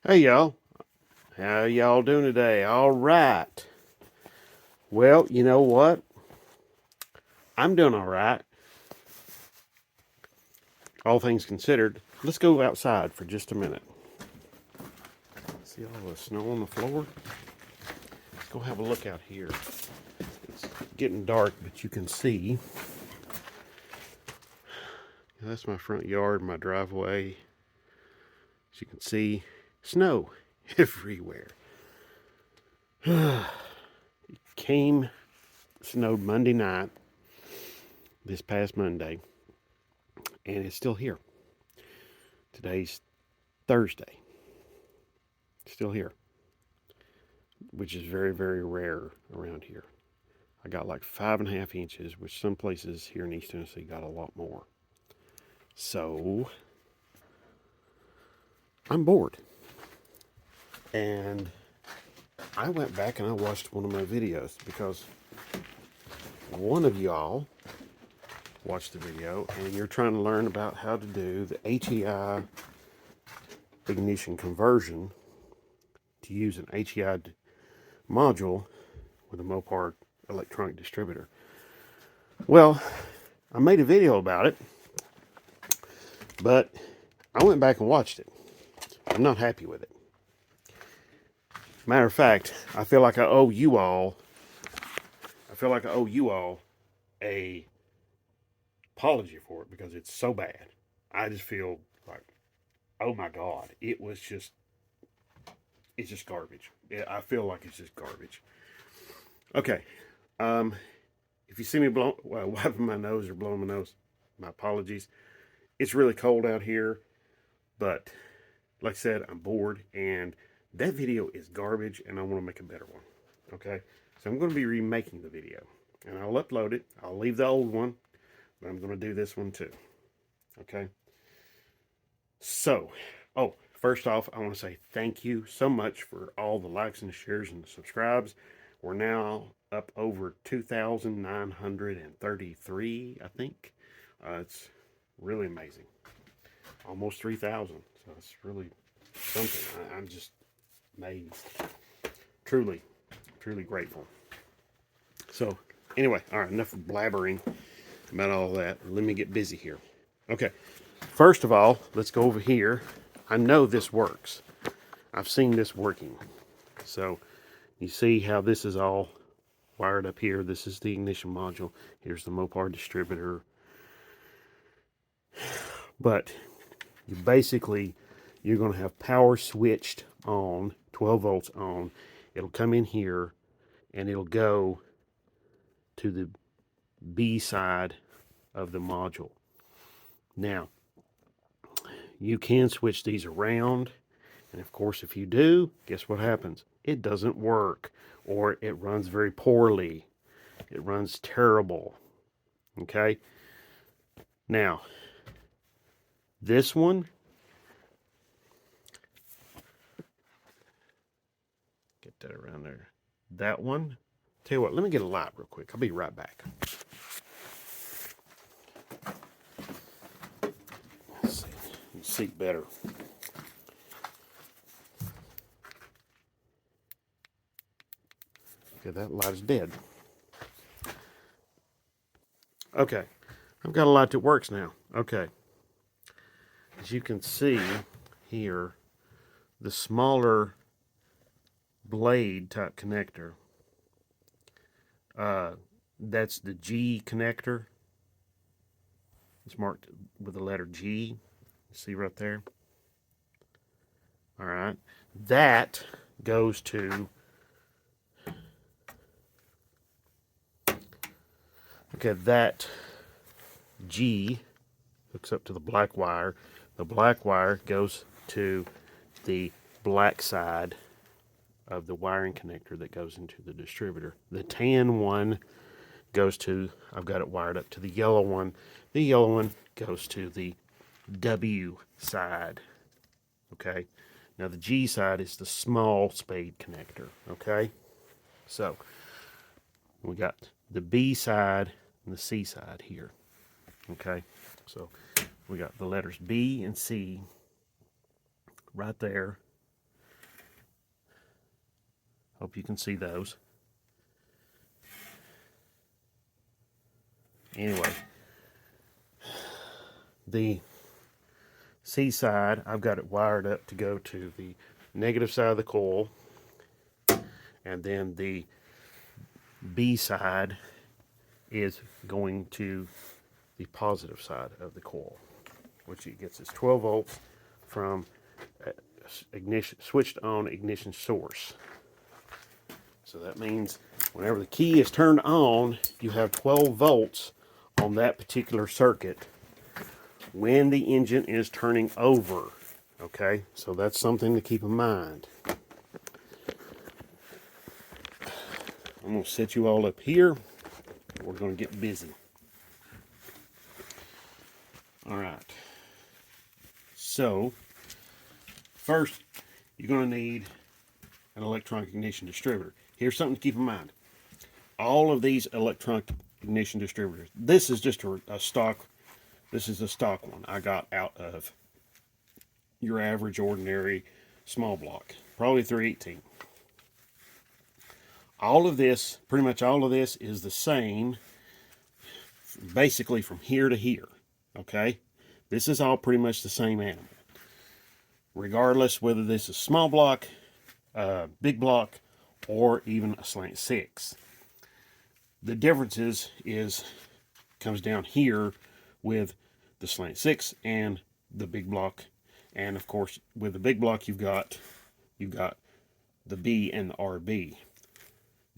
Hey y'all, how y'all doing today? All right. Well, you know what? I'm doing all right. All things considered, let's go outside for just a minute. See all the snow on the floor? Let's go have a look out here. It's getting dark, but you can see. That's my front yard, my driveway. As you can see, snow everywhere. Snowed Monday night, this past Monday, and it's still here. Today's Thursday. Still here, which is very, very rare around here. I got like 5.5 inches, which some places here in East Tennessee got a lot more. So I'm bored. And I went back and I watched one of my videos because one of y'all watched the video and you're trying to learn about how to do the HEI ignition conversion to use an HEI module with a Mopar electronic distributor. Well, I made a video about it, but I went back and watched it. I'm not happy with it. Matter of fact, I feel like I owe you all a apology for it because it's so bad. I just feel like, oh my God, it's just garbage. I feel like it's just garbage. Okay, um, if you see me wiping my nose or blowing my nose, my apologies. It's really cold out here, but like I said, I'm bored and that video is garbage and I want to make a better one. Okay, so I'm going to be remaking the video and I'll upload it. I'll leave the old one, but I'm going to do this one too. Okay, so first off, I want to say thank you so much for all the likes and shares and the subscribes. We're now up over 2,933, I think. It's really amazing, almost 3,000. So it's really something. I'm just amazed, truly, truly grateful. So anyway, all right, enough blabbering about all that. Let me get busy here. Okay, first of all, let's go over here. I know this works. I've seen this working. So you see how this is all wired up here. This is the ignition module. Here's the Mopar distributor. But you basically, you're going to have power switched on, 12 volts on. It'll come in here and it'll go to the B side of the module. Now, you can switch these around. And of course, if you do, guess what happens? It doesn't work, or it runs very poorly. It runs terrible. Okay? Now, this one, get that around there. That one, tell you what, let me get a light real quick. I'll be right back. Let's see, you can see better. Okay, that light is dead. Okay, I've got a light that works now. Okay, as you can see here, the smaller blade type connector, that's the G connector. It's marked with the letter G. See right there? All right. That goes to, okay, that G hooks up to the black wire. The black wire goes to the black side of the wiring connector that goes into the distributor. The tan one goes to, I've got it wired up to the yellow one. The yellow one goes to the W side. Okay. Now the G side is the small spade connector. Okay. So we got the B side and the C side here. Okay. So we got the letters B and C right there. Hope you can see those. Anyway, the C side, I've got it wired up to go to the negative side of the coil, and then the B side is going to the positive side of the coil, which it gets its 12 volts from ignition, switched on ignition source. So that means whenever the key is turned on, you have 12 volts on that particular circuit when the engine is turning over. Okay, so that's something to keep in mind. I'm going to set you all up here. We're going to get busy. All right. So, first, you're going to need an electronic ignition distributor. Here's something to keep in mind. All of these electronic ignition distributors, this is just a stock, this is a stock one I got out of your average ordinary small block, probably 318. All of this, pretty much all of this is the same, basically from here to here, okay? This is all pretty much the same animal, regardless whether this is small block, big block, or even a slant 6. The differences comes down here with the slant 6 and the big block, and of course with the big block you've got the B and the RB.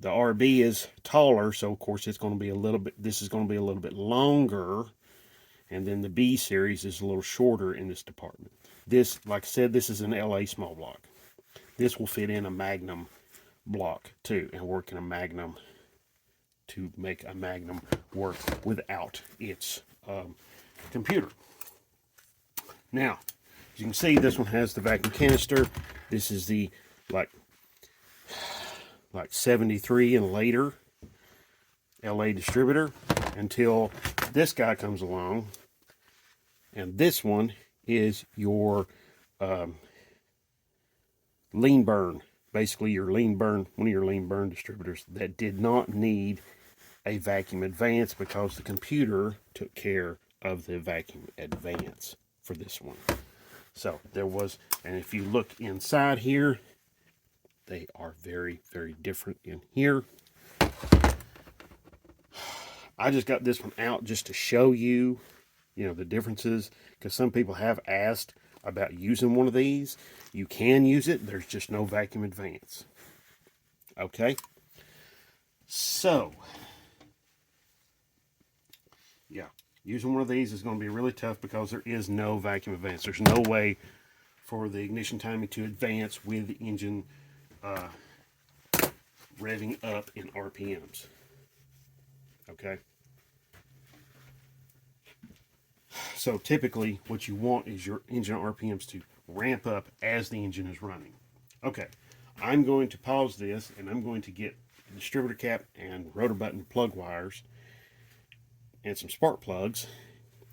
The RB is taller, so of course it's going to be a little bit, this is going to be a little bit longer, and then the B series is a little shorter in this department. This, like I said, this is an LA small block. This will fit in a Magnum block too, and work in a Magnum to make a Magnum work without its computer. Now, as you can see, this one has the vacuum canister. This is the like 73 and later LA distributor, until this guy comes along, and this one is your lean burn. Basically your lean burn, one of your lean burn distributors that did not need a vacuum advance because the computer took care of the vacuum advance for this one. So there was, and if you look inside here, they are very, very different in here. I just got this one out just to show you, the differences, because some people have asked about using one of these. You can use it, there's just no vacuum advance. Okay? So, yeah, using one of these is going to be really tough because there is no vacuum advance. There's no way for the ignition timing to advance with the engine revving up in RPMs. Okay? So typically what you want is your engine RPMs to ramp up as the engine is running. Okay, I'm going to pause this and I'm going to get the distributor cap and rotor button plug wires and some spark plugs,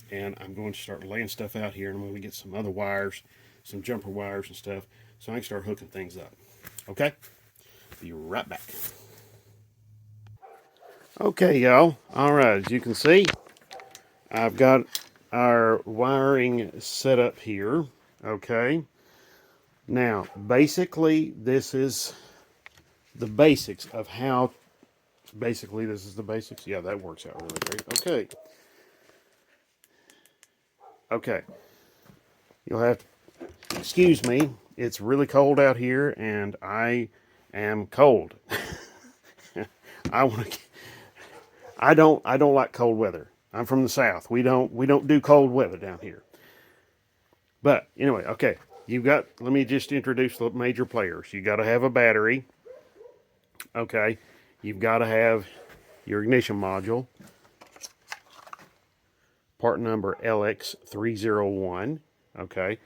and I'm going to start laying stuff out here, and I'm going to get some other wires, some jumper wires and stuff, so I can start hooking things up. Okay? Be right back. Okay, y'all. All right, as you can see, I've got our wiring set up here. Okay. Now, basically, this is the basics of how. Basically, this is the basics. Yeah, that works out really great. Okay. Okay. You'll have to excuse me. It's really cold out here, and I am cold. I don't like cold weather. I'm from the South. We don't do cold weather down here. But anyway, okay. Let me just introduce the major players. You got to have a battery. Okay. You've got to have your ignition module. Part number LX301. Okay.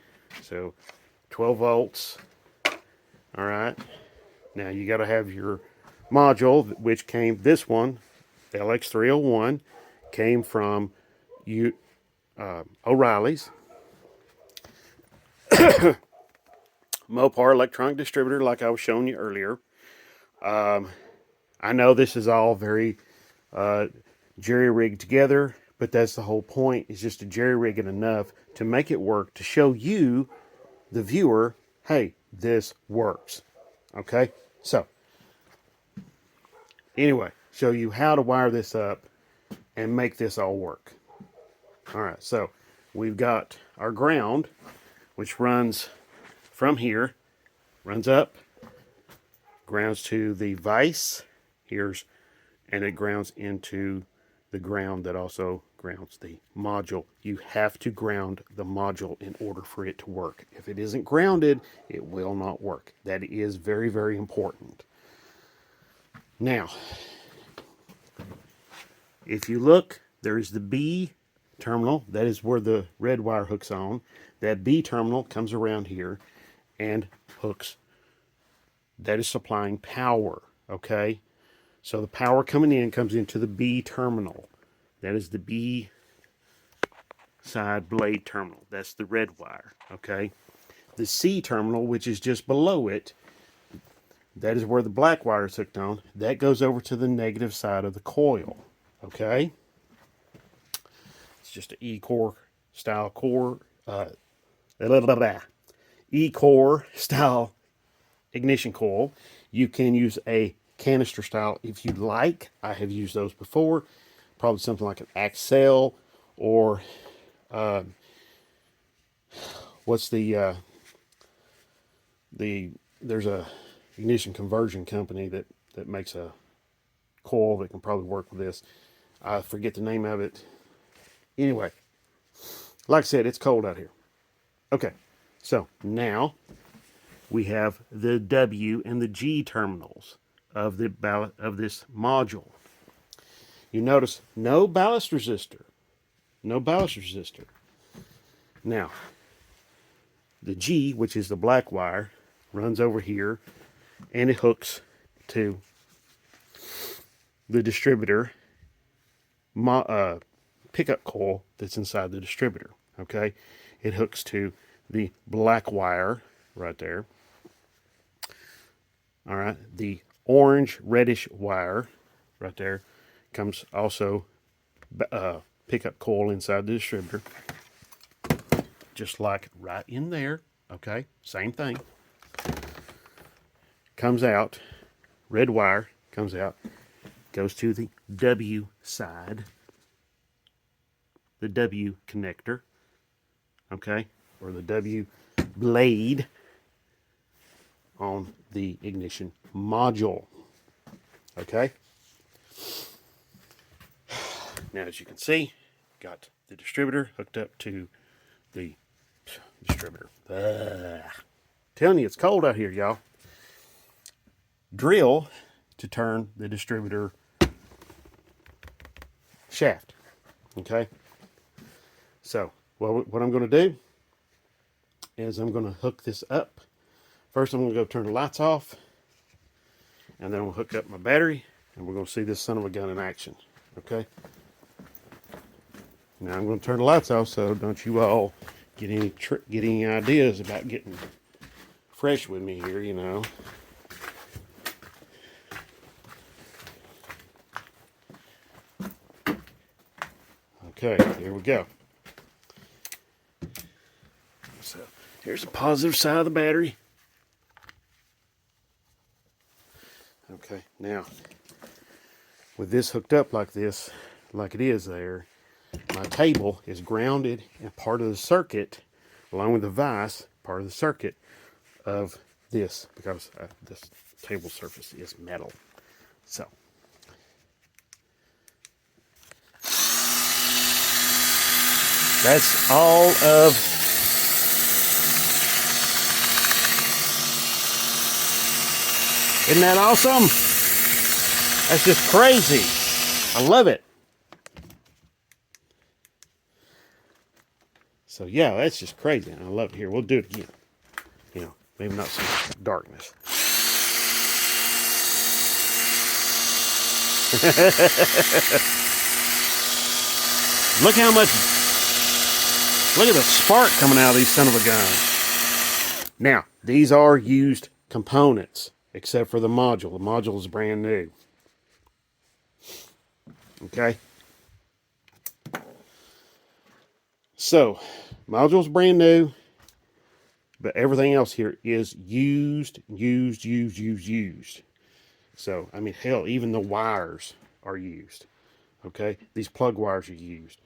So 12 volts. All right. Now you got to have your module, which came, this one, LX301, came from O'Reilly's. Mopar electronic distributor, like I was showing you earlier. I know this is all very jerry-rigged together, but that's the whole point, is just to jerry-rig it enough to make it work, to show you, the viewer, hey, this works. Okay? So, anyway, show you how to wire this up and make this all work. All right, so we've got our ground, which runs from here, runs up, grounds to the vise, and it grounds into the ground that also grounds the module. You have to ground the module in order for it to work. If it isn't grounded, it will not work. That is very, very important. Now, if you look, there's the B terminal. That is where the red wire hooks on. That B terminal comes around here and hooks. That is supplying power, okay? So the power coming in comes into the B terminal. That is the B side blade terminal. That's the red wire, okay? The C terminal, which is just below it, that is where the black wire is hooked on. That goes over to the negative side of the coil, okay? It's just an E-core style core, E-core style ignition coil. You can use a canister style if you like. I have used those before. Probably something like an Axle, or what's there's a ignition conversion company that makes a coil that can probably work with this. I forget the name of it. Anyway, like I said, it's cold out here. Okay, so now we have the W and the G terminals of this module. You notice no ballast resistor. No ballast resistor. Now, the G, which is the black wire, runs over here and it hooks to the distributor pickup coil that's inside the distributor. Okay, it hooks to the black wire right there. All right, the orange reddish wire right there comes also pickup coil inside the distributor, just like right in there. Okay, same thing. Comes out, red wire comes out, goes to the W side, the W connector, okay, or the W blade on the ignition module. Okay. Now, as you can see, got the distributor hooked up to the distributor. Telling you, it's cold out here, y'all. Drill to turn the distributor shaft. Okay. So, what I'm going to do is I'm going to hook this up. First, I'm going to go turn the lights off, and then I'm going to hook up my battery, and we're going to see this son of a gun in action. Okay. Now I'm going to turn the lights off, so don't you all get any ideas about getting fresh with me here, you know. Okay, here we go. So here's the positive side of the battery. Okay, now with this hooked up like this, like it is there, my table is grounded and part of the circuit, along with the vise, part of the circuit of this, because this table surface is metal. So, that's all of Isn't that awesome? That's just crazy. I love it. So yeah, that's just crazy. I love it. Here, we'll do it again. You know, maybe not so much darkness. Look at the spark coming out of these son of a gun. Now, these are used components. except for the module. The module is brand new. Okay. So, module's brand new, but everything else here is used. So, I mean, hell, even the wires are used. Okay. These plug wires are used.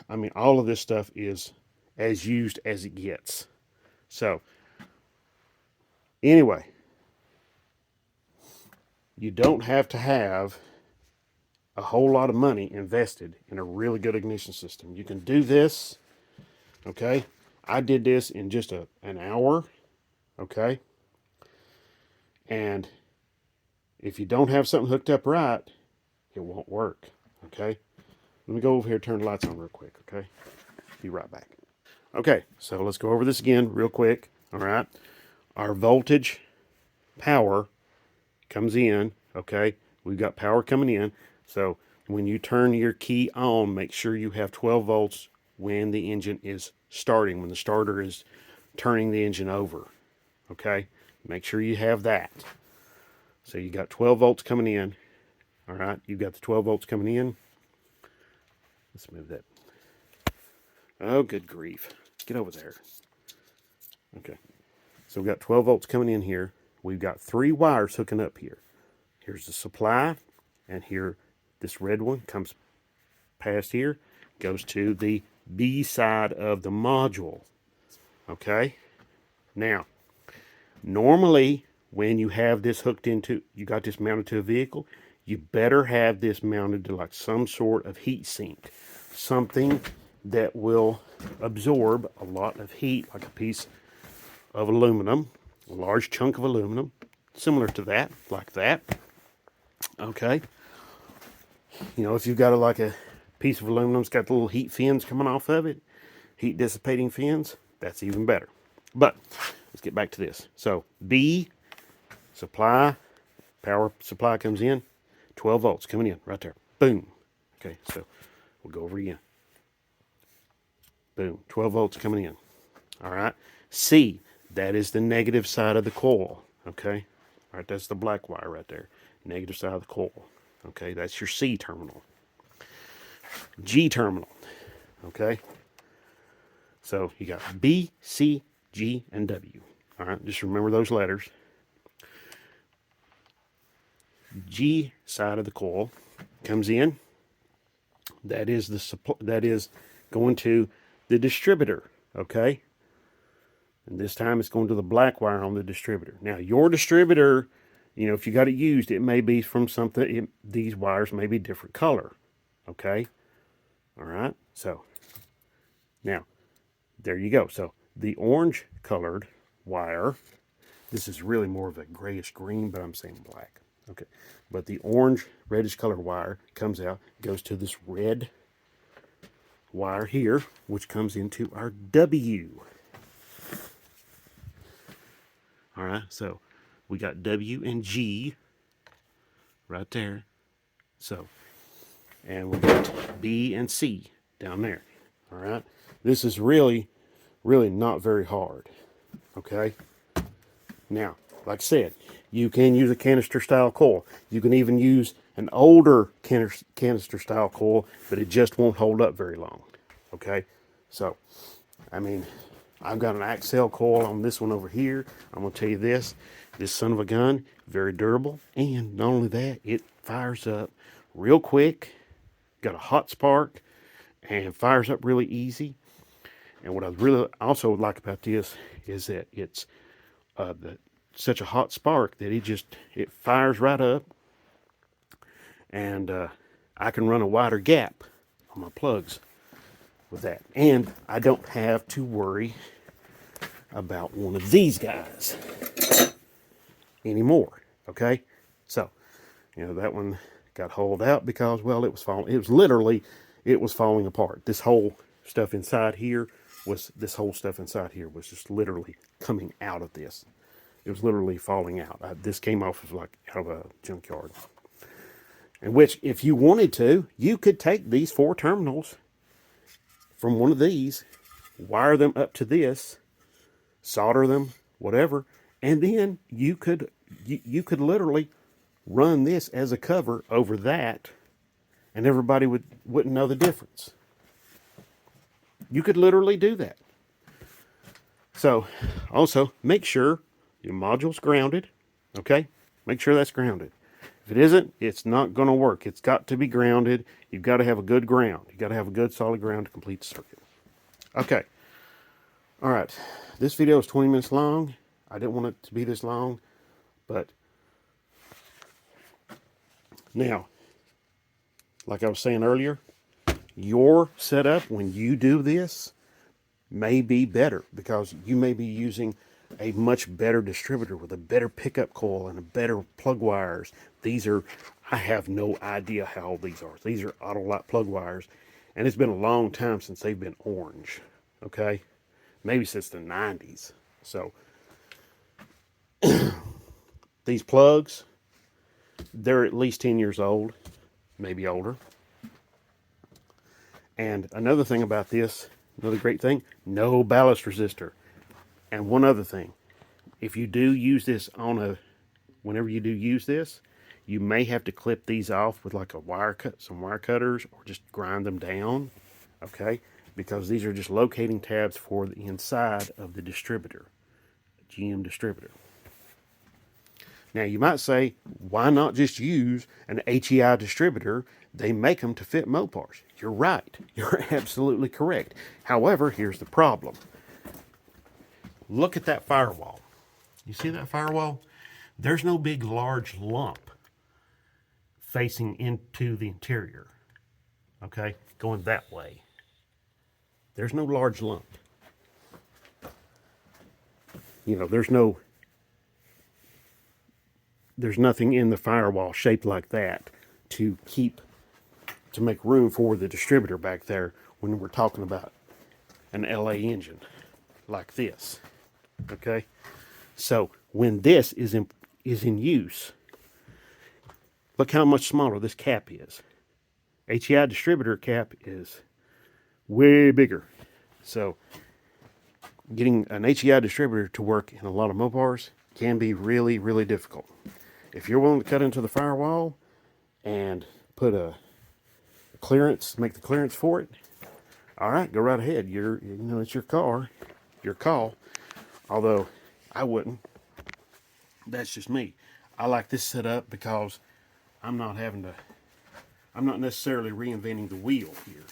I mean, all of this stuff is as used as it gets. So, anyway, you don't have to have a whole lot of money invested in a really good ignition system. You can do this, okay? I did this in just an hour, okay? And if you don't have something hooked up right, it won't work, okay? Let me go over here and turn the lights on real quick, okay? Be right back. Okay, so let's go over this again real quick, all right? Our voltage power comes in, okay? We've got power coming in. So when you turn your key on, make sure you have 12 volts when the engine is starting, when the starter is turning the engine over, okay? Make sure you have that. So you got 12 volts coming in, all right? You've got the 12 volts coming in. Let's move that. Oh, good grief. Get over there. Okay. So we've got 12 volts coming in here. We've got 3 wires hooking up here. Here's the supply, and here, this red one comes past here, goes to the B side of the module. Okay? Now, normally, when you have this hooked into, you got this mounted to a vehicle, you better have this mounted to like some sort of heat sink. Something that will absorb a lot of heat, like a piece of aluminum, a large chunk of aluminum, similar to that, like that. Okay. You know, if you've got like a piece of aluminum, it's got the little heat fins coming off of it, heat dissipating fins, that's even better. But let's get back to this. So B, supply, power supply comes in, 12 volts coming in right there. Boom. Okay, so we'll go over again. Boom, 12 volts coming in. All right. C, that is the negative side of the coil. Okay. All right, that's the black wire right there. Negative side of the coil. Okay, that's your C terminal. G terminal. Okay. So you got B, C, G, and W. All right, just remember those letters. G side of the coil comes in. That is the supply, that is going to the distributor. Okay. And this time it's going to the black wire on the distributor. Now your distributor, you know, if you got it used, it may be from something, these wires may be different color. Okay. All right. So now there you go. So the orange colored wire, this is really more of a grayish green, but I'm saying black. Okay. But the orange reddish colored wire comes out, goes to this red wire here, which comes into our W. All right. So we got W and G right there. So, and we got B and C down there. All right. This is really not very hard. Okay. Now, like I said, you can use a canister style coil. You can even use an older canister style coil, but it just won't hold up very long. Okay. So, I mean, I've got an Axel coil on this one over here. I'm going to tell you this. This son of a gun, very durable. And not only that, it fires up real quick. Got a hot spark and fires up really easy. And what I really also like about this is that it's such a hot spark that it fires right up. And I can run a wider gap on my plugs with that. And I don't have to worry about one of these guys anymore. Okay. So, you know, that one got hauled out because, well, it was falling. It was falling apart. This whole stuff inside here was just literally coming out of this. It was literally falling out. This came off of like out of a junkyard. In which, if you wanted to, you could take these 4 terminals from one of these, wire them up to this, solder them, whatever, And then you could literally run this as a cover over that, and everybody wouldn't know the difference. You could literally do that. So also make sure your module's grounded. Okay, make sure that's grounded. If it isn't, it's not going to work. It's got to be grounded. You've got to have a good ground. You've got to have a good solid ground to complete the circuit. Okay. All right. This video is 20 minutes long. I didn't want it to be this long, but now, like I was saying earlier, your setup when you do this may be better because you may be using a much better distributor with a better pickup coil and a better plug wires. These are, I have no idea how old these are. These are Autolite plug wires, and it's been a long time since they've been orange. Okay, maybe since the 90s. So these plugs, they're at least 10 years old, maybe older. And another thing about this, another great thing, no ballast resistor. And one other thing, if you do use this whenever you do use this, you may have to clip these off with like some wire cutters, or just grind them down, okay? Because these are just locating tabs for the inside of the distributor, GM distributor. Now you might say, why not just use an HEI distributor? They make them to fit Mopars. You're right. You're absolutely correct. However, here's the problem. Look at that firewall. You see that firewall? There's no big large lump facing into the interior. Okay? Going that way. There's no large lump. You know, there's nothing in the firewall shaped like that to make room for the distributor back there when we're talking about an LA engine like this. Okay, so when this is in use, look how much smaller this cap is. HEI distributor cap is way bigger. So getting an HEI distributor to work in a lot of Mopars can be really, really difficult. If you're willing to cut into the firewall and put a clearance, make the clearance for it, all right, go right ahead. It's your car, your call. Although I wouldn't. That's just me. I like this setup because I'm not necessarily reinventing the wheel here.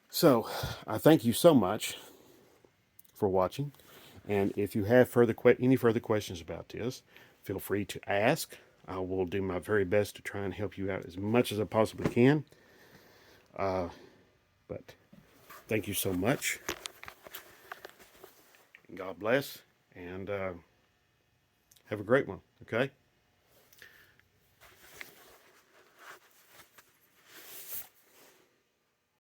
So I thank you so much for watching. And if you have any further questions about this, feel free to ask. I will do my very best to try and help you out as much as I possibly can. But thank you so much. God bless, and have a great one, okay?